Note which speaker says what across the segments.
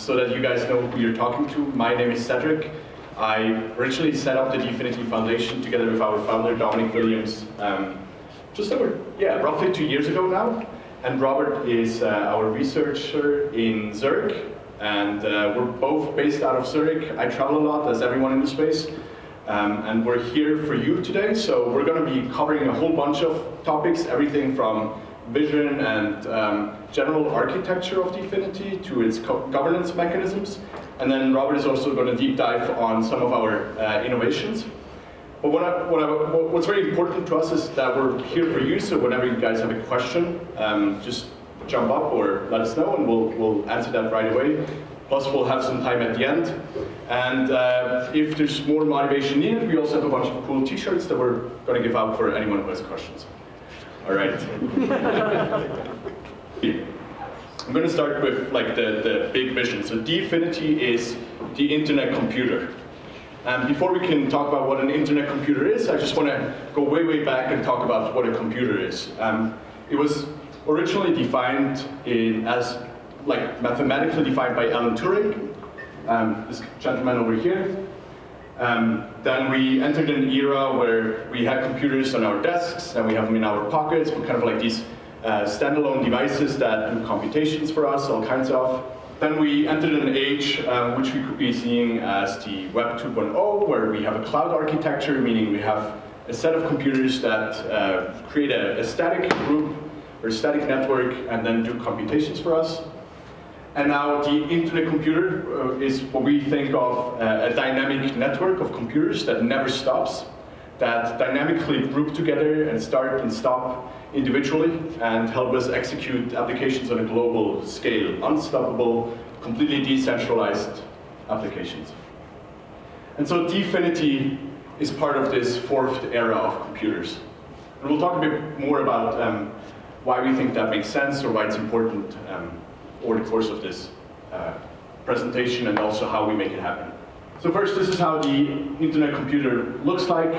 Speaker 1: so that you guys know who you're talking to. My name is Cédric. I originally set up the DFINITY Foundation together with our founder, Dominic Williams, just over, roughly 2 years ago now. And Robert is our researcher in Zurich, and we're both based out of Zurich. I travel a lot, as everyone in the space, and we're here for you today. So we're going to be covering a whole bunch of topics, everything from vision and general architecture of DFINITY to its governance mechanisms. And then Robert is also going to deep dive on some of our innovations. But what's very important to us is that we're here for you, so whenever you guys have a question, just jump up or let us know and we'll answer that right away. Plus we'll have some time at the end. And if there's more motivation needed, we also have a bunch of cool t-shirts that we're going to give out for anyone who has questions. All right. I'm going to start with like the big vision. So DFINITY is the internet computer. And before we can talk about what an internet computer is, I just want to go way back and talk about what a computer is. It was originally defined as like mathematically defined by Alan Turing, this gentleman over here. Then we entered an era where we had computers on our desks, and we have them in our pockets, but kind of like these standalone devices that do computations for us, all kinds of. Then we entered an age which we could be seeing as the Web 2.0, where we have a cloud architecture, meaning we have a set of computers that create a static group or static network and then do computations for us. And now the internet computer is what we think of a dynamic network of computers that never stops, that dynamically group together and start and stop individually and help us execute applications on a global scale, unstoppable, completely decentralized applications. And so DFINITY is part of this fourth era of computers. And we'll talk a bit more about why we think that makes sense or why it's important over the course of this presentation, and also how we make it happen. So first, this is how the internet computer looks like.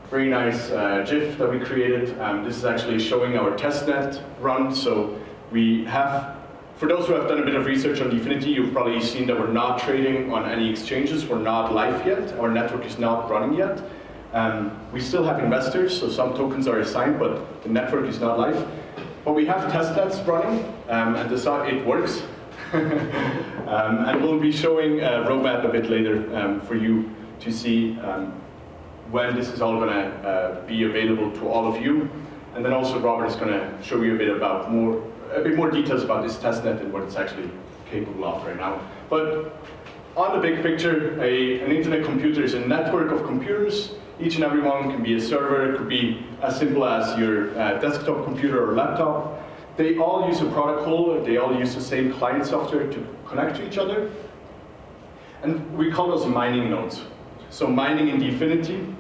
Speaker 1: Very nice GIF that we created. This is actually showing our testnet run. So we have, for those who have done a bit of research on DFINITY, you've probably seen that we're not trading on any exchanges. We're not live yet. Our network is not running yet. We still have investors, so some tokens are assigned, but the network is not live. But we have testnets running, and it works. And we'll be showing a roadmap a bit later for you to see when this is all going to be available to all of you. And then also Robert is going to show you a bit more details about this testnet and what it's actually capable of right now. But on the big picture, an internet computer is a network of computers. Each and every one can be a server. It could be as simple as your desktop computer or laptop. They all use a protocol. They all use the same client software to connect to each other. And we call those mining nodes. So mining in DFINITY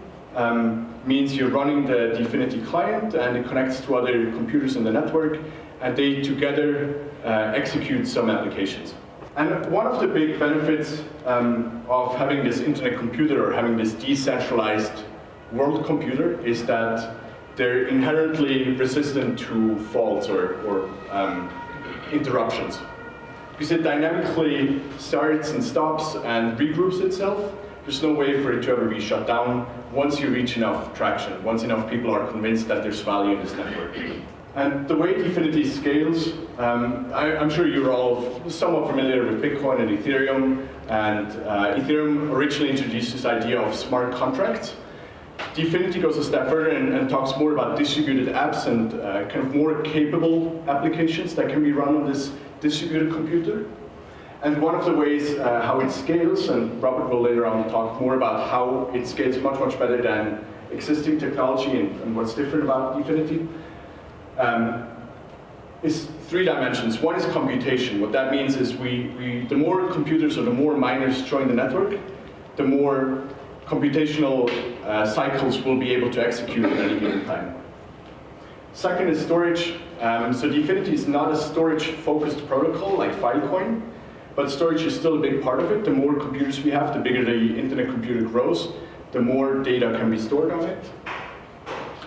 Speaker 1: means you're running the DFINITY client, and it connects to other computers in the network, and they together execute some applications. And one of the big benefits of having this internet computer or having this decentralized world computer is that they're inherently resistant to faults or interruptions. Because it dynamically starts and stops and regroups itself. There's no way for it to ever be shut down once you reach enough traction, once enough people are convinced that there's value in this network. And the way DFINITY scales, I'm sure you're all somewhat familiar with Bitcoin and Ethereum. And Ethereum originally introduced this idea of smart contracts. DFINITY goes a step further and talks more about distributed apps and kind of more capable applications that can be run on this distributed computer. And one of the ways how it scales, and Robert will later on talk more about how it scales much better than existing technology and what's different about DFINITY, is 3 dimensions. One is computation. What that means is the more computers or the more miners join the network, the more computational cycles we'll be able to execute at any given time. Second is storage. So DFINITY is not a storage-focused protocol like Filecoin, but storage is still a big part of it. The more computers we have, the bigger the internet computer grows, the more data can be stored on it.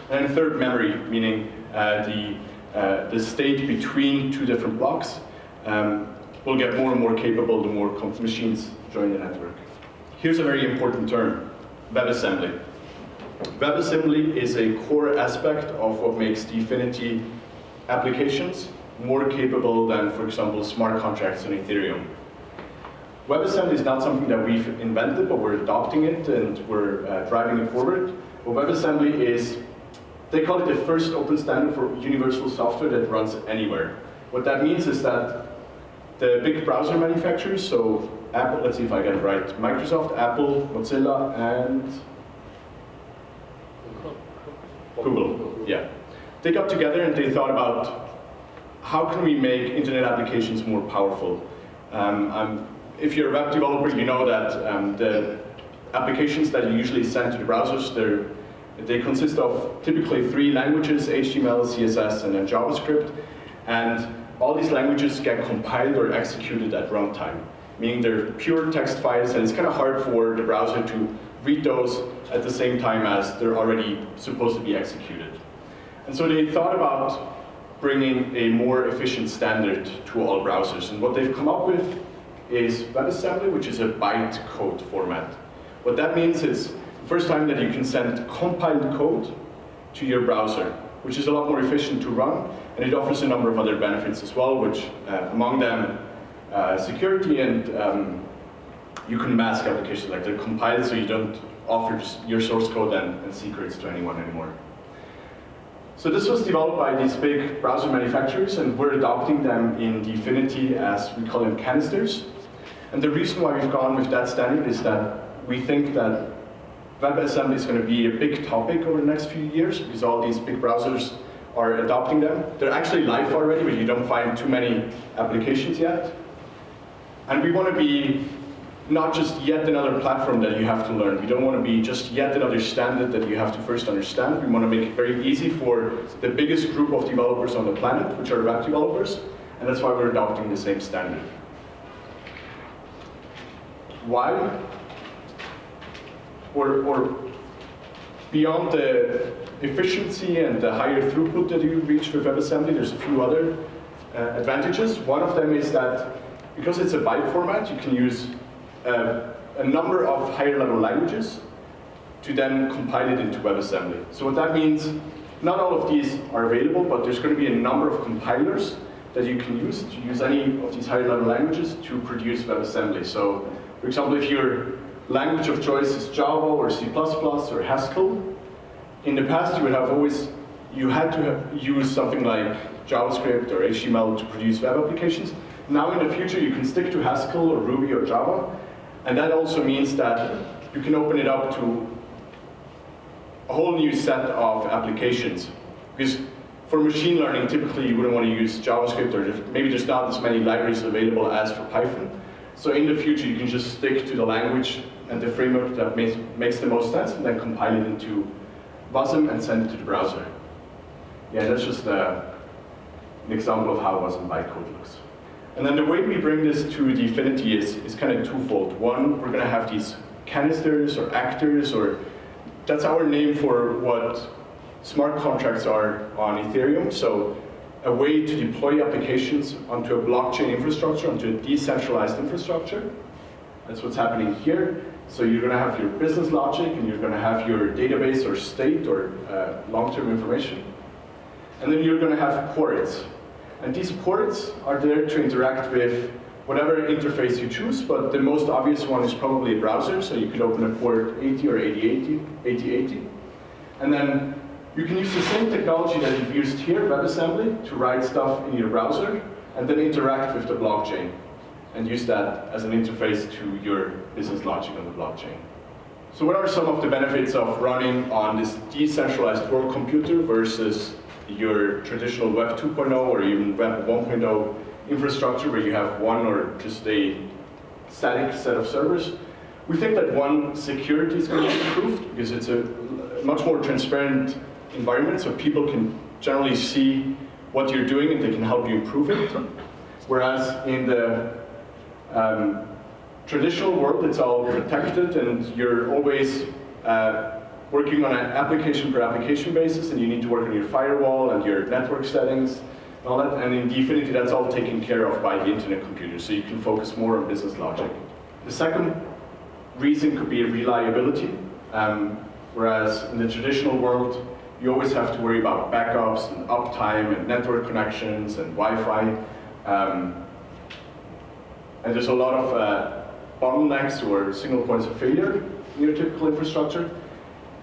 Speaker 1: And third, memory, meaning the state between 2 different blocks. will get more and more capable the more machines join the network. Here's a very important term, WebAssembly. WebAssembly is a core aspect of what makes DFINITY applications more capable than, for example, smart contracts on Ethereum. WebAssembly is not something that we've invented, but we're adopting it and we're driving it forward. But WebAssembly is, they call it the first open standard for universal software that runs anywhere. What that means is that the big browser manufacturers, so Apple, let's see if I get it right, Microsoft, Apple, Mozilla, and Google, yeah. They got together and they thought about how can we make internet applications more powerful. If you're a web developer, you know that the applications that you usually send to the browsers, they consist of typically 3 languages, HTML, CSS, and then JavaScript. And all these languages get compiled or executed at runtime, meaning they're pure text files, and it's kind of hard for the browser to read those at the same time as they're already supposed to be executed. And so they thought about bringing a more efficient standard to all browsers. And what they've come up with is WebAssembly, which is a bytecode format. What that means is the first time that you can send compiled code to your browser, which is a lot more efficient to run, and it offers a number of other benefits as well, which among them security, and you can mask applications, like they're compiled so you don't offer your source code and secrets to anyone anymore. So this was developed by these big browser manufacturers, and we're adopting them in DFINITY as we call them canisters. And the reason why we've gone with that standard is that we think that WebAssembly is going to be a big topic over the next few years because all these big browsers are adopting them. They're actually live already, but you don't find too many applications yet. And we want to be not just yet another platform that you have to learn. We don't want to be just yet another standard that you have to first understand. We want to make it very easy for the biggest group of developers on the planet, which are web developers, and that's why we're adopting the same standard. Why? Or beyond the efficiency and the higher throughput that you reach with WebAssembly, there's a few other advantages. One of them is that because it's a byte format, you can use a number of higher level languages to then compile it into WebAssembly. So what that means, not all of these are available, but there's going to be a number of compilers that you can use to use any of these higher level languages to produce WebAssembly. So, for example, if your language of choice is Java or C++ or Haskell, in the past you had to have used something like JavaScript or HTML to produce web applications. Now in the future you can stick to Haskell or Ruby or Java, and that also means that you can open it up to a whole new set of applications. Because for machine learning, typically you wouldn't want to use JavaScript, or maybe there's not as many libraries available as for Python. So in the future you can just stick to the language and the framework that makes the most sense, and then compile it into WASM and send it to the browser. Yeah, that's just an example of how WASM bytecode looks. And then the way we bring this to DFINITY is kind of twofold. One, we're going to have these canisters or actors, or that's our name for what smart contracts are on Ethereum. So a way to deploy applications onto a blockchain infrastructure, onto a decentralized infrastructure. That's what's happening here. So you're going to have your business logic, and you're going to have your database or state or long-term information. And then you're going to have ports. And these ports are there to interact with whatever interface you choose, but the most obvious one is probably a browser, so you could open a port 80 or 8080. And then you can use the same technology that you've used here, WebAssembly, to write stuff in your browser, and then interact with the blockchain, and use that as an interface to your business logic on the blockchain. So what are some of the benefits of running on this decentralized world computer versus your traditional Web 2.0 or even Web 1.0 infrastructure where you have one or just a static set of servers? We think that one, security is going to be improved because it's a much more transparent environment, so people can generally see what you're doing and they can help you improve it. Whereas in the traditional world, it's all protected and you're always working on an application per application basis, and you need to work on your firewall and your network settings. all that, and in DFINITY that's all taken care of by the internet computer, so you can focus more on business logic. The second reason could be reliability, whereas in the traditional world you always have to worry about backups and uptime and network connections and Wi-Fi, and there's a lot of bottlenecks or single points of failure in your typical infrastructure.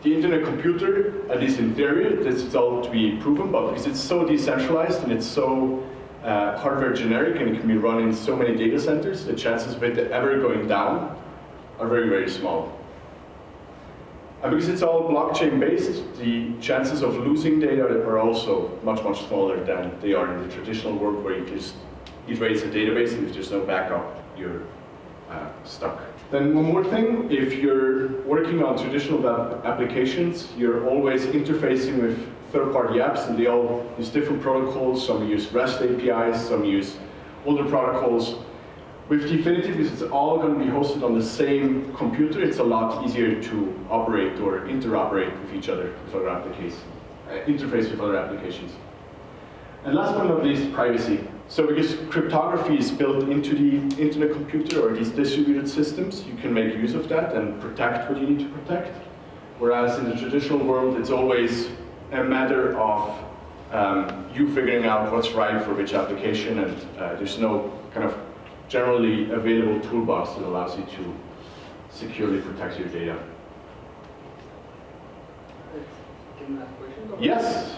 Speaker 1: The internet computer, at least in theory, this is all to be proven, but because it's so decentralized and it's so hardware generic and it can be run in so many data centers, the chances of it ever going down are very, very small. And because it's all blockchain based, the chances of losing data are also much, much smaller than they are in the traditional world where you raise a database and if there's no backup, you're stuck. Then one more thing, if you're working on traditional applications, you're always interfacing with third-party apps, and they all use different protocols. Some use REST APIs, some use older protocols. With DFINITY, because it's all going to be hosted on the same computer, it's a lot easier to operate or interoperate with each other, with other applications, interface with other applications. And last but not least, privacy. So because cryptography is built into the internet computer or these distributed systems, you can make use of that and protect what you need to protect. Whereas in the traditional world, it's always a matter of you figuring out what's right for which application, and there's no kind of generally available toolbox that allows you to securely protect your data.
Speaker 2: Can I ask a question?
Speaker 1: Yes?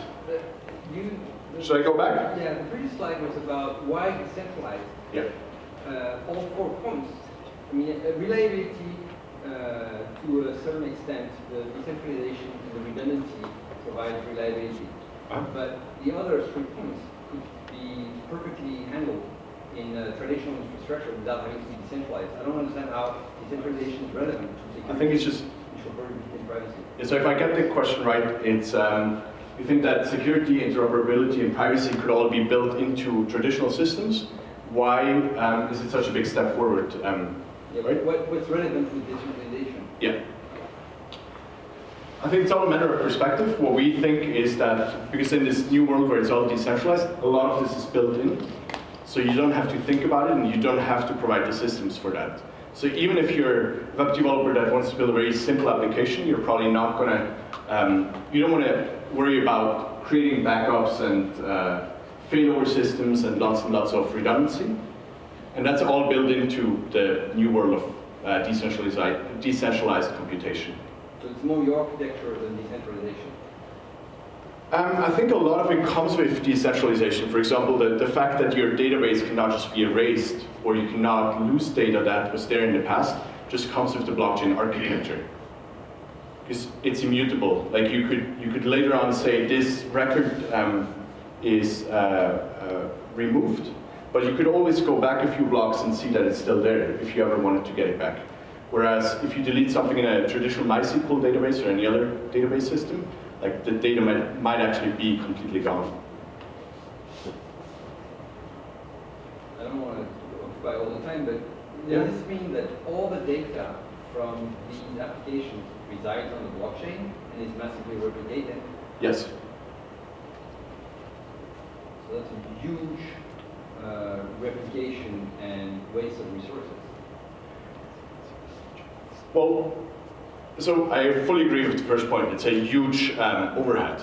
Speaker 1: Should I go back?
Speaker 2: Yeah, the previous slide was about why decentralized.
Speaker 1: Yeah.
Speaker 2: All 4 points. I mean, reliability to a certain extent, the decentralization and the redundancy provides reliability. But the other 3 points could be perfectly handled in traditional infrastructure without having to be decentralized. I don't understand how decentralization is relevant to security.
Speaker 1: I think it's just.
Speaker 2: And privacy.
Speaker 1: Yeah, so if I get the question right, it's. We think that security, interoperability, and privacy could all be built into traditional systems. Why is it such a big step forward? Right?
Speaker 2: What's relevant with decentralization?
Speaker 1: Yeah. I think it's all a matter of perspective. What we think is that, because in this new world where it's all decentralized, a lot of this is built in. So you don't have to think about it, and you don't have to provide the systems for that. So even if you're a web developer that wants to build a very simple application, you're probably not going to, you don't want to worry about creating backups and failover systems and lots of redundancy. And that's all built into the new world of decentralized computation.
Speaker 2: So it's more your architecture than decentralization?
Speaker 1: I think a lot of it comes with decentralization. For example, the fact that your database cannot just be erased, or you cannot lose data that was there in the past, just comes with the blockchain architecture. Because it's immutable. Like you could later on say this record is removed, but you could always go back a few blocks and see that it's still there if you ever wanted to get it back. Whereas if you delete something in a traditional MySQL database or any other database system, like the data might actually be completely gone.
Speaker 2: I don't want to occupy all the time, but does this mean that all the data from these applications resides on the blockchain and is massively replicated?
Speaker 1: Yes.
Speaker 2: So that's a huge replication and waste of resources.
Speaker 1: Well, so I fully agree with the first point. It's a huge overhead,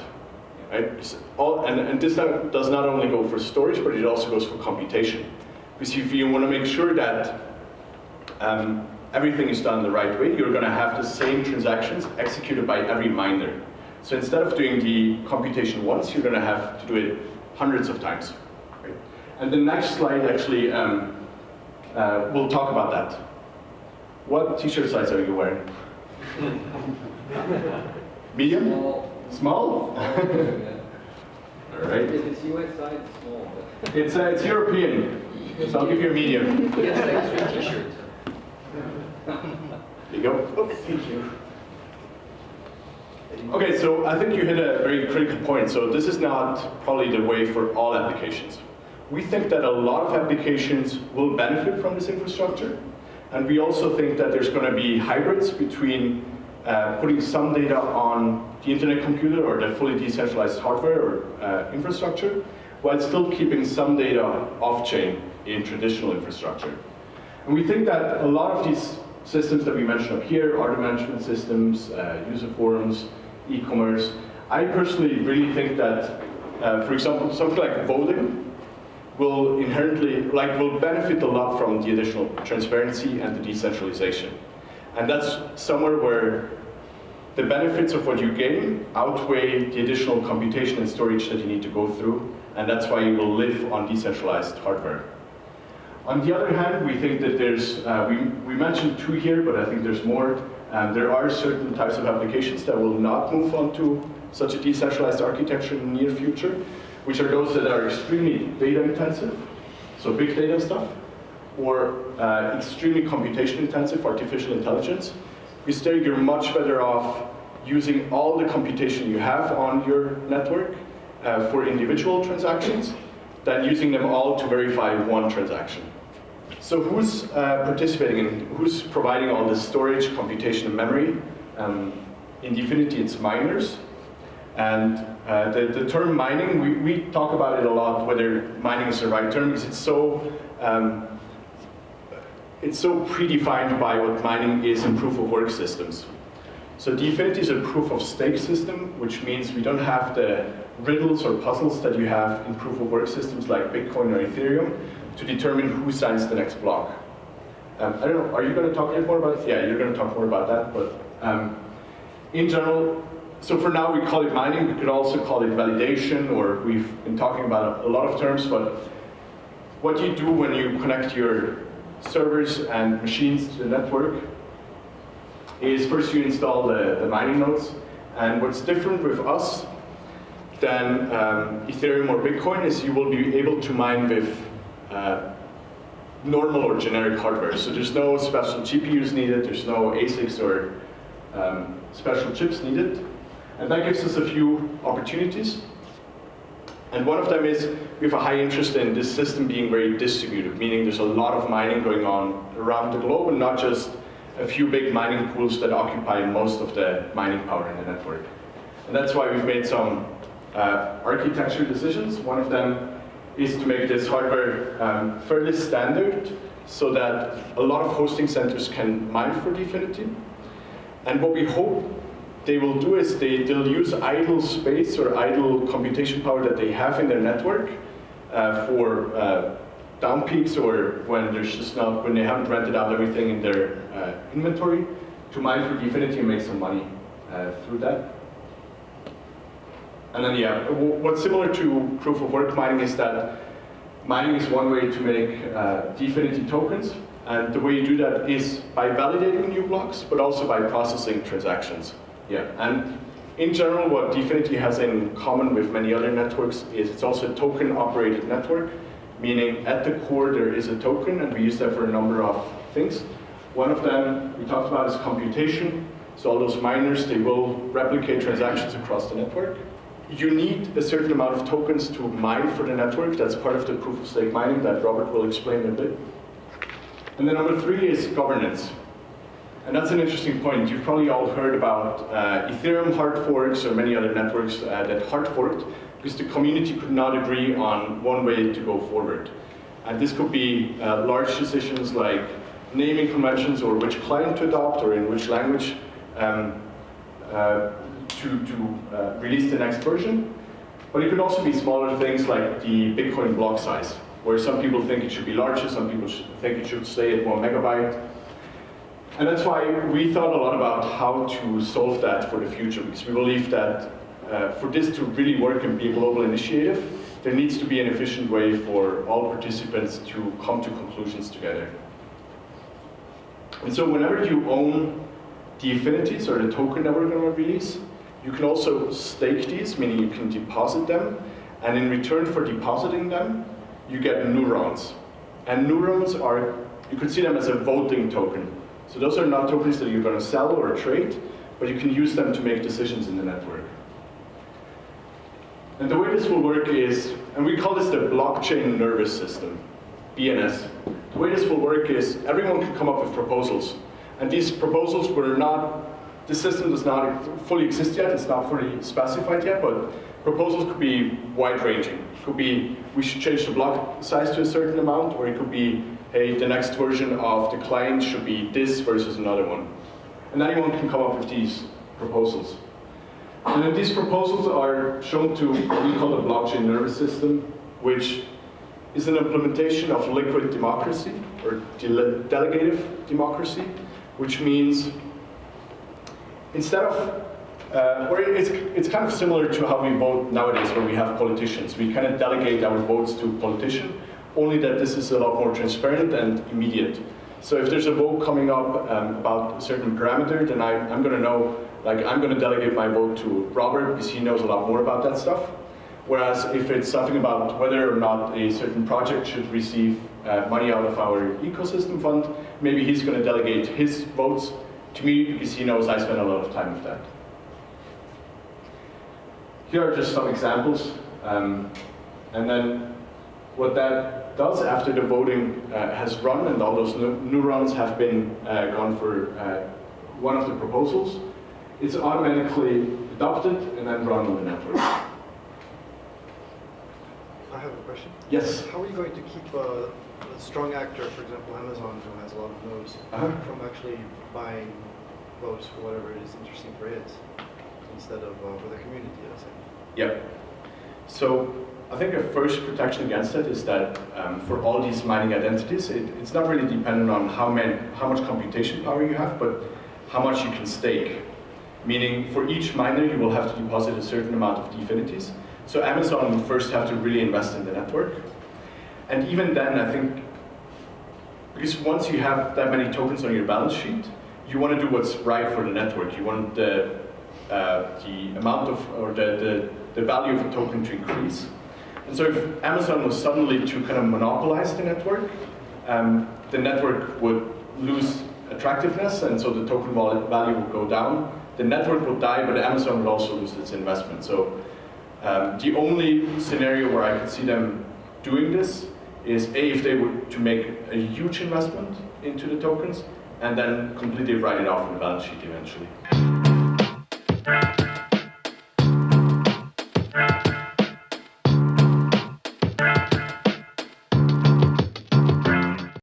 Speaker 1: right? And this does not only go for storage, but it also goes for computation. Because if you want to make sure that everything is done the right way, you're going to have the same transactions executed by every miner. So instead of doing the computation once, you're going to have to do it hundreds of times. Right? And the next slide actually will talk about that. What t-shirt size are you wearing? Medium?
Speaker 2: Small.
Speaker 1: Small? All right.
Speaker 2: If it's US side, it's small.
Speaker 1: It's European, so I'll give you a medium.
Speaker 2: Yes, extra t-shirt.
Speaker 1: There you go. Oh, thank you. Okay, so I think you hit a very critical point. So this is not probably the way for all applications. We think that a lot of applications will benefit from this infrastructure. And we also think that there's going to be hybrids between putting some data on the internet computer or the fully decentralized hardware or infrastructure, while still keeping some data off-chain in traditional infrastructure. And we think that a lot of these systems that we mentioned up here, order management systems, user forums, e-commerce, I personally really think that, for example, something like voting will will benefit a lot from the additional transparency and the decentralization. And that's somewhere where the benefits of what you gain outweigh the additional computation and storage that you need to go through, and that's why you will live on decentralized hardware. On the other hand, we think that there's, we mentioned 2 here, but I think there's more. There are certain types of applications that will not move on to such a decentralized architecture in the near future, which are those that are extremely data intensive, so big data stuff, or extremely computation intensive, artificial intelligence. Because there you're much better off using all the computation you have on your network for individual transactions than using them all to verify one transaction. So who's participating in, who's providing all this storage, computation, and memory? In DFINITY, it's miners. And the term mining, we talk about it a lot, whether mining is the right term, because it's so predefined by what mining is in proof-of-work systems. So DFINITY is a proof-of-stake system, which means we don't have the riddles or puzzles that you have in proof-of-work systems like Bitcoin or Ethereum to determine who signs the next block. I don't know, are you going to talk a bit more about it? Yeah, you're going to talk more about that, but in general, so for now we call it mining. We could also call it validation, or we've been talking about a lot of terms, but what you do when you connect your servers and machines to the network is first you install the mining nodes, and what's different with us than Ethereum or Bitcoin is you will be able to mine with normal or generic hardware. So there's no special GPUs needed, there's no ASICs or special chips needed. And that gives us a few opportunities. And one of them is we have a high interest in this system being very distributed, meaning there's a lot of mining going on around the globe and not just a few big mining pools that occupy most of the mining power in the network. And that's why we've made some architecture decisions. One of them is to make this hardware fairly standard so that a lot of hosting centers can mine for DFINITY. And what we hope they will do is they'll use idle space or idle computation power that they have in their network for down peaks or when there's just not, when they haven't rented out everything in their inventory to mine for DFINITY and make some money through that. And then yeah, what's similar to proof of work mining is that mining is one way to make DFINITY tokens. And the way you do that is by validating new blocks, but also by processing transactions. Yeah, and in general, what DFINITY has in common with many other networks is it's also a token-operated network, meaning at the core there is a token, and we use that for a number of things. One of them we talked about is computation. So all those miners, they will replicate transactions across the network. You need a certain amount of tokens to mine for the network. That's part of the proof-of-stake mining that Robert will explain in a bit. And then number 3 is governance. And that's an interesting point. You've probably all heard about Ethereum hard forks or many other networks that hard forked because the community could not agree on one way to go forward. And this could be large decisions like naming conventions or which client to adopt or in which language to release the next version. But it could also be smaller things like the Bitcoin block size, where some people think it should be larger, some people think it should stay at 1 megabyte. And that's why we thought a lot about how to solve that for the future, because we believe that for this to really work and be a global initiative, there needs to be an efficient way for all participants to come to conclusions together. And so whenever you own DFINITYs, or the token that we're going to release, you can also stake these, meaning you can deposit them, and in return for depositing them, you get neurons. And neurons are, you could see them as a voting token. So those are not tokens that you're going to sell or trade, but you can use them to make decisions in the network. And the way this will work is, and we call this the blockchain nervous system, BNS. The way this will work is everyone can come up with proposals. And these proposals were not, the system does not fully exist yet, it's not fully specified yet, but Proposals could be wide-ranging. It could be, we should change the block size to a certain amount, or it could be, hey, the next version of the client should be this versus another one. And anyone can come up with these proposals. And then these proposals are shown to what we call the blockchain nervous system, which is an implementation of liquid democracy, or delegative democracy, which means instead of or it's kind of similar to how we vote nowadays when we have politicians. We kind of delegate our votes to a politician, only that this is a lot more transparent and immediate. So if there's a vote coming up about a certain parameter, then I'm going to know, like, I'm going to delegate my vote to Robert because he knows a lot more about that stuff. Whereas if it's something about whether or not a certain project should receive money out of our ecosystem fund, maybe he's going to delegate his votes to me because he knows I spend a lot of time with that. Here are just some examples, and then what that does after the voting has run and all those neurons have been gone for one of the proposals, it's automatically adopted and then run on the network.
Speaker 3: I have a question.
Speaker 1: Yes?
Speaker 3: How are you going to keep a strong actor, for example Amazon, who has a lot of nodes, from actually buying votes for whatever it is interesting for it, instead of for the community, let's say?
Speaker 1: Yep. So I think the first protection against it is that for all these mining identities, it's not really dependent on how much computation power you have, but how much you can stake. Meaning for each miner, you will have to deposit a certain amount of DFINITYs. So Amazon will first have to really invest in the network. And even then, I think, because once you have that many tokens on your balance sheet, you want to do what's right for the network. You want the amount of, or the value of a token to increase. And so if Amazon was suddenly to kind of monopolize the network would lose attractiveness, and so the token value would go down. The network would die, but Amazon would also lose its investment. So the only scenario where I could see them doing this is if they were to make a huge investment into the tokens, and then completely write it off on the balance sheet eventually.